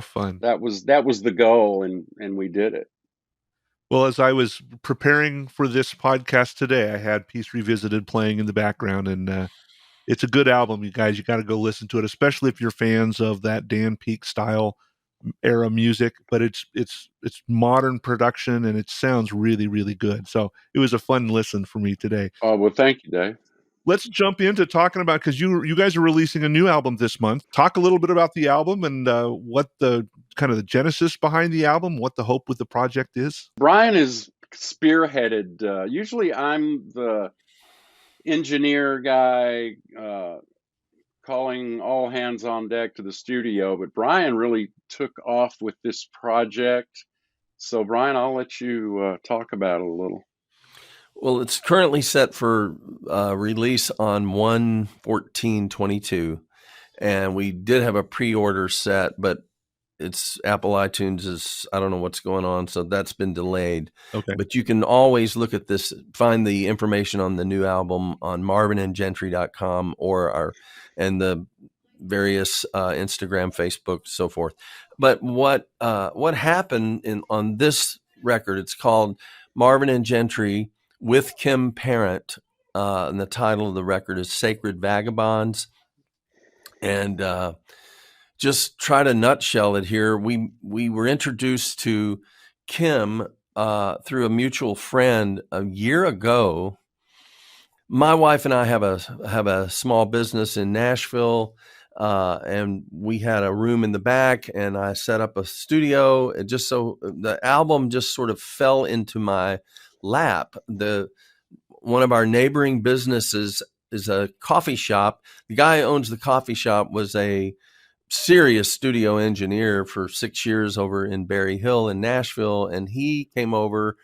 fun.
that was the goal, and we did it.
Well, as I was preparing for this podcast today, I had Peace Revisited playing in the background, and it's a good album, you guys. You got to go listen to it, especially if you're fans of that Dan Peake style era music. But it's modern production, and it sounds really, really good. So it was a fun listen for me today.
Oh, well, thank you, Dave.
Let's jump into talking about, because you guys are releasing a new album this month. Talk a little bit about the album and what the kind of the genesis behind the album, what the hope with the project is.
Brian is spearheaded. Usually I'm the engineer guy calling all hands on deck to the studio, but Brian really took off with this project. So, Brian, I'll let you talk about it a little.
Well, it's currently set for release on 1/14/22, and we did have a pre-order set, but it's Apple iTunes is, I don't know what's going on, so that's been delayed.
Okay.
But you can always look at this, find the information on the new album on marvinandgentry.com and the various Instagram, Facebook, so forth. But what happened on this record? It's called Marvin and Gentry with Kim Parent, and the title of the record is Sacred Vagabonds. And just try to nutshell it here. We were introduced to Kim through a mutual friend a year ago. My wife and I have a small business in Nashville, and we had a room in the back, and I set up a studio. It just so the album just sort of fell into my lap. One of our neighboring businesses is a coffee shop. The guy who owns the coffee shop was a serious studio engineer for 6 years over in Berry Hill in Nashville, and he came over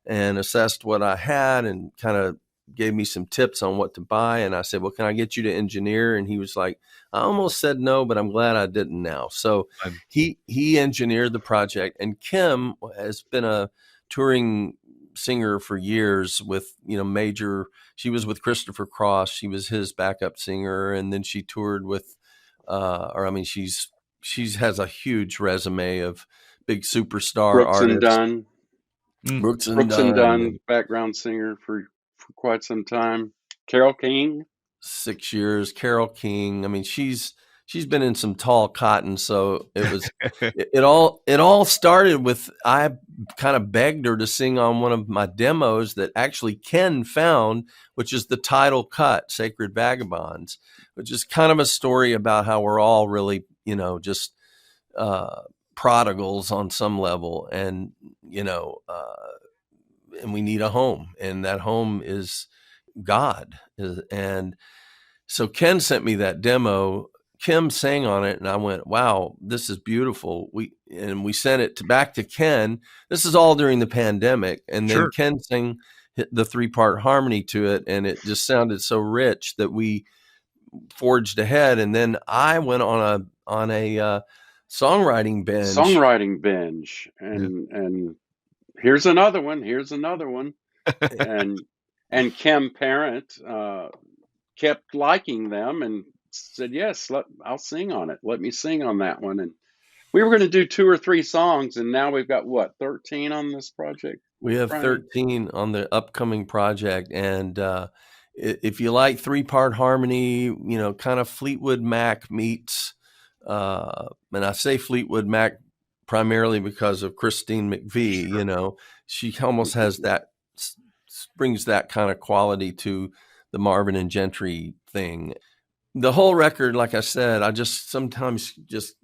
and assessed what I had and kind of gave me some tips on what to buy. And I said, well, can I get you to engineer? And he was like, I almost said no, but I'm glad I didn't now. So he engineered the project, and Kim has been a touring singer for years with, she was with Christopher Cross. She was his backup singer. And then she toured with, she has a huge resume of big superstar artists. Brooks and
Dunn, background singer for quite some time. Carole King,
6 years. Carole King. I mean, she's been in some tall cotton. So it was, it all started with, I kind of begged her to sing on one of my demos that actually Ken found, which is the title cut, Sacred Vagabonds, which is kind of a story about how we're all really, just prodigals on some level, and and we need a home, and that home is God. And so Ken sent me that demo. Kim sang on it, and I went, wow, this is beautiful. We sent it back to Ken. This is all during the pandemic. And then Ken sang the 3-part harmony to it, and it just sounded so rich that we forged ahead. And then I went on a songwriting binge.
And here's another one. and Kim Parent kept liking them and said, yes, I'll sing on it. Let me sing on that one. And we were going to do 2 or 3 songs, and now we've got 13 on this project?
We have 13 on the upcoming project, and if you like 3-part harmony, kind of Fleetwood Mac meets, and I say Fleetwood Mac primarily because of Christine McVie, she almost has that, brings that kind of quality to the Marvin and Gentry thing. The whole record, like I said, I just sometimes just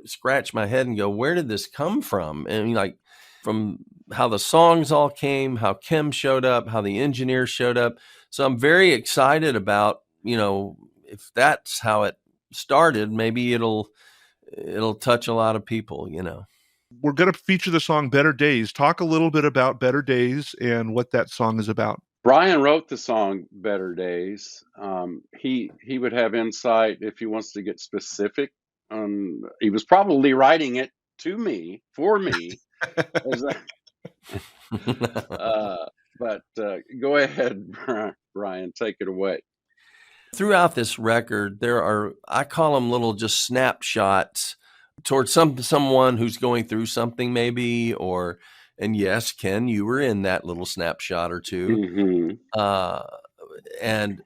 scratch my head and go, where did this come from? And like, from how the songs all came, how Kim showed up, how the engineers showed up. So I'm very excited about, if that's how it started, maybe it'll touch a lot of people,
We're going to feature the song Better Days. Talk a little bit about Better Days and what that song is about.
Brian wrote the song Better Days. He would have insight if he wants to get specific. He was probably writing it to me, for me. But go ahead, Brian, take it away.
Throughout this record, there are, I call them little just snapshots towards someone who's going through something maybe, and yes, Ken, you were in that little snapshot or two. And,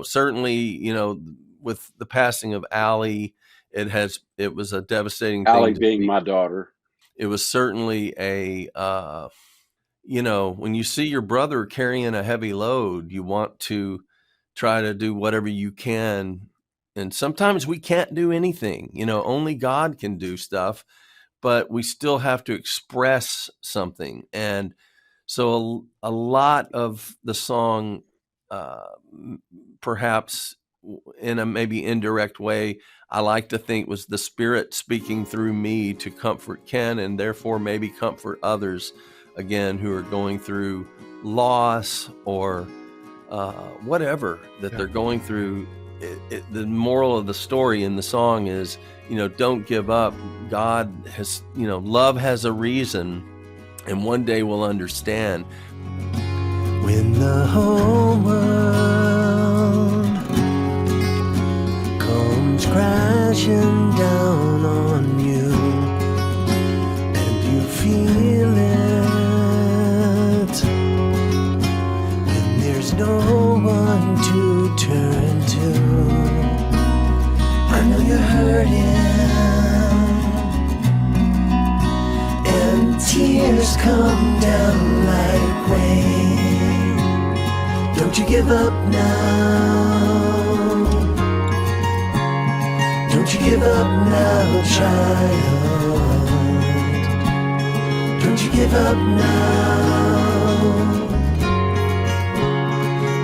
certainly, with the passing of Allie, it was a devastating thing.
Allie being my daughter.
It was certainly when you see your brother carrying a heavy load, you want to try to do whatever you can. And sometimes we can't do anything, only God can do stuff, but we still have to express something. And so a lot of the song, perhaps in a maybe indirect way, I like to think was the Spirit speaking through me to comfort Ken and therefore maybe comfort others, again, who are going through loss or whatever that they're going through. The moral of the story in the song is, don't give up. God has, love has a reason, and one day we'll understand.
When the whole world comes crashing down on you and you feel it, when there's no one to turn to, I know you're hurting and tears come down like rain. Don't you give up now. Don't you give up now, child. Don't you give up now.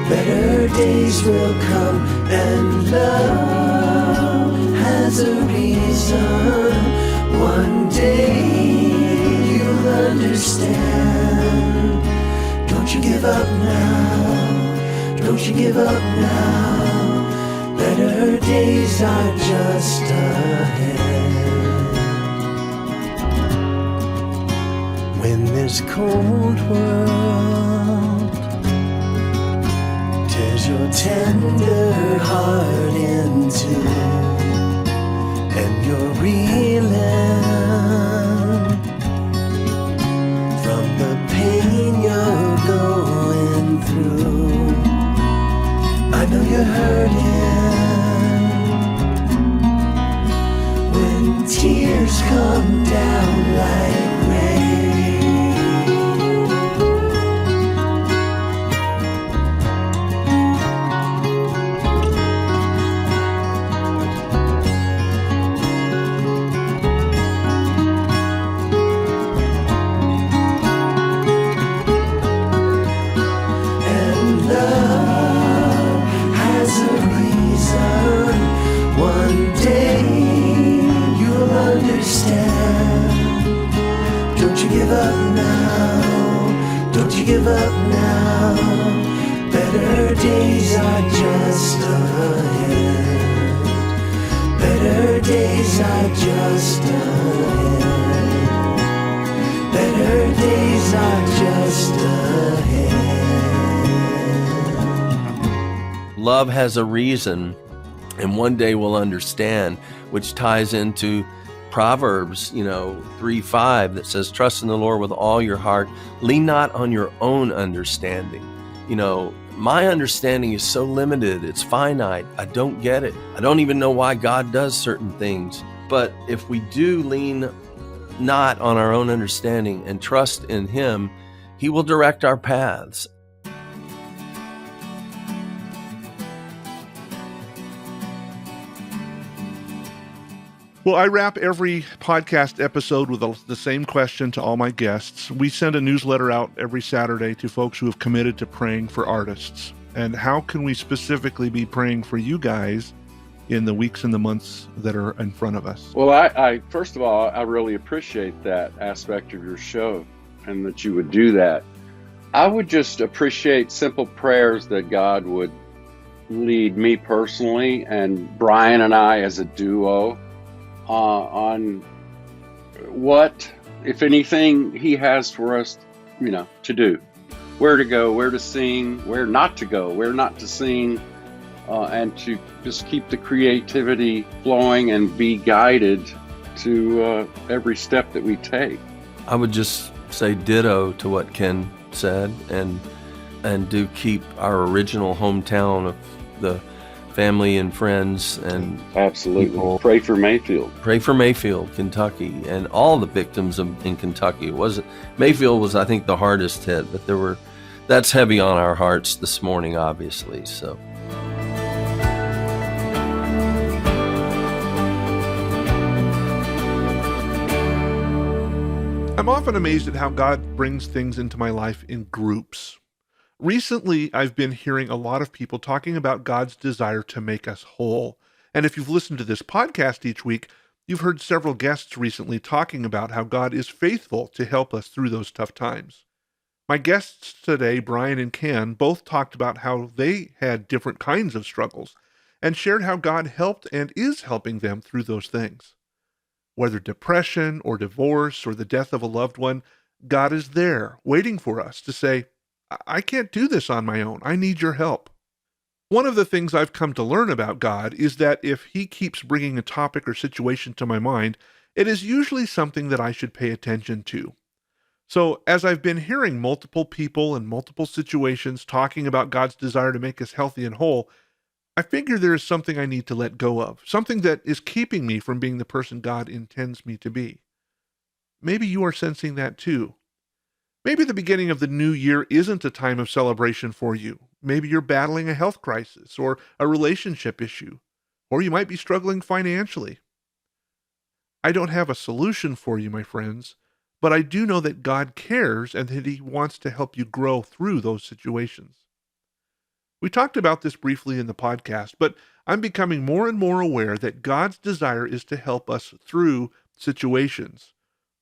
Better days will come, and love has a reason. One day you'll understand. Don't you give up now. Don't you give up now. Better days are just ahead. When this cold world tears your tender heart in two, and you're reeling from the pain you're going through, I know you're hurting. When tears come down like rain, give up now. Better days are just ahead. Better days are just ahead. Better days are just ahead.
Love has a reason, and one day we'll understand, which ties into Proverbs, 3:5 that says, trust in the Lord with all your heart, lean not on your own understanding. my understanding is so limited. It's finite. I don't get it. I don't even know why God does certain things. But if we do lean not on our own understanding and trust in Him, He will direct our paths.
Well, I wrap every podcast episode with the same question to all my guests. We send a newsletter out every Saturday to folks who have committed to praying for artists. And how can we specifically be praying for you guys in the weeks and the months that are in front of us?
Well, I first of all, I really appreciate that aspect of your show and that you would do that. I would just appreciate simple prayers that God would lead me personally and Brian and I as a duo on what, if anything, He has for us, to do. Where to go, where to sing, where not to go, where not to sing, and to just keep the creativity flowing and be guided to every step that we take.
I would just say ditto to what Ken said, and do keep our original hometown of the family and friends and
absolutely
people.
Pray for Mayfield.
Pray for Mayfield, Kentucky, and all the victims in Kentucky. Mayfield was, I think, the hardest hit, but that's heavy on our hearts this morning, obviously. So.
I'm often amazed at how God brings things into my life in groups. Recently, I've been hearing a lot of people talking about God's desire to make us whole. And if you've listened to this podcast each week, you've heard several guests recently talking about how God is faithful to help us through those tough times. My guests today, Brian and Ken, both talked about how they had different kinds of struggles and shared how God helped and is helping them through those things. Whether depression or divorce or the death of a loved one, God is there waiting for us to say, I can't do this on my own. I need your help. One of the things I've come to learn about God is that if He keeps bringing a topic or situation to my mind, it is usually something that I should pay attention to. So as I've been hearing multiple people and multiple situations talking about God's desire to make us healthy and whole, I figure there is something I need to let go of, something that is keeping me from being the person God intends me to be. Maybe you are sensing that too. Maybe the beginning of the new year isn't a time of celebration for you. Maybe you're battling a health crisis or a relationship issue, or you might be struggling financially. I don't have a solution for you, my friends, but I do know that God cares and that He wants to help you grow through those situations. We talked about this briefly in the podcast, but I'm becoming more and more aware that God's desire is to help us through situations.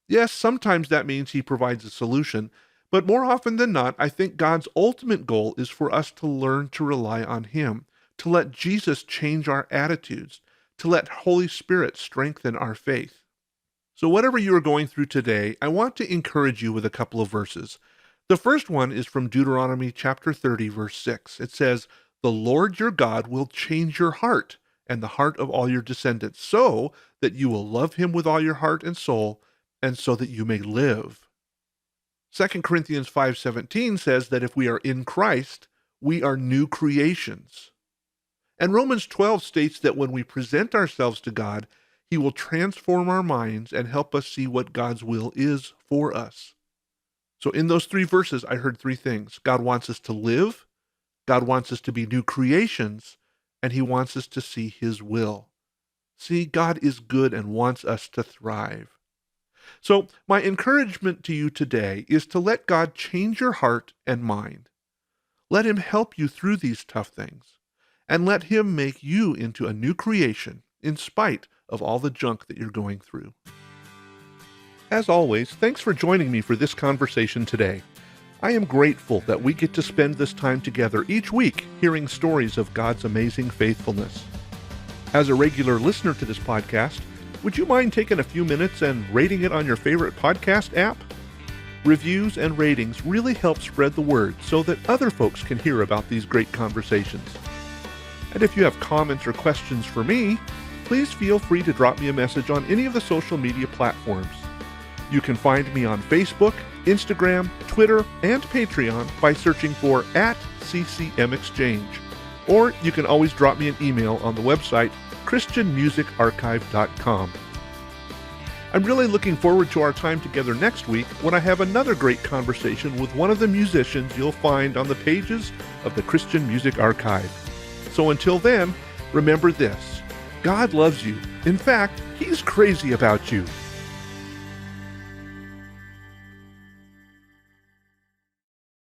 Yes, sometimes that means He provides a solution, but more often than not, I think God's ultimate goal is for us to learn to rely on Him, to let Jesus change our attitudes, to let Holy Spirit strengthen our faith. So whatever you are going through today, I want to encourage you with a couple of verses. The first one is from Deuteronomy chapter 30, verse 6. It says, "The Lord your God will change your heart and the heart of all your descendants, so that you will love Him with all your heart and soul, and so that you may live." 2 Corinthians 5:17 says that if we are in Christ, we are new creations. And Romans 12 states that when we present ourselves to God, He will transform our minds and help us see what God's will is for us. So in those three verses, I heard three things. God wants us to live, God wants us to be new creations, and He wants us to see His will. See, God is good and wants us to thrive. So my encouragement to you today is to let God change your heart and mind. Let Him help you through these tough things, and let Him make you into a new creation in spite of all the junk that you're going through. As always, thanks for joining me for this conversation today. I am grateful that we get to spend this time together each week hearing stories of God's amazing faithfulness. As a regular listener to this podcast, would you mind taking a few minutes and rating it on your favorite podcast app? Reviews and ratings really help spread the word so that other folks can hear about these great conversations. And if you have comments or questions for me, please feel free to drop me a message on any of the social media platforms. You can find me on Facebook, Instagram, Twitter, and Patreon by searching for @CCMExchange. Or you can always drop me an email on the website christianmusicarchive.com. I'm really looking forward to our time together next week when I have another great conversation with one of the musicians you'll find on the pages of the Christian Music Archive. So until then, remember this: God loves you. In fact, He's crazy about you.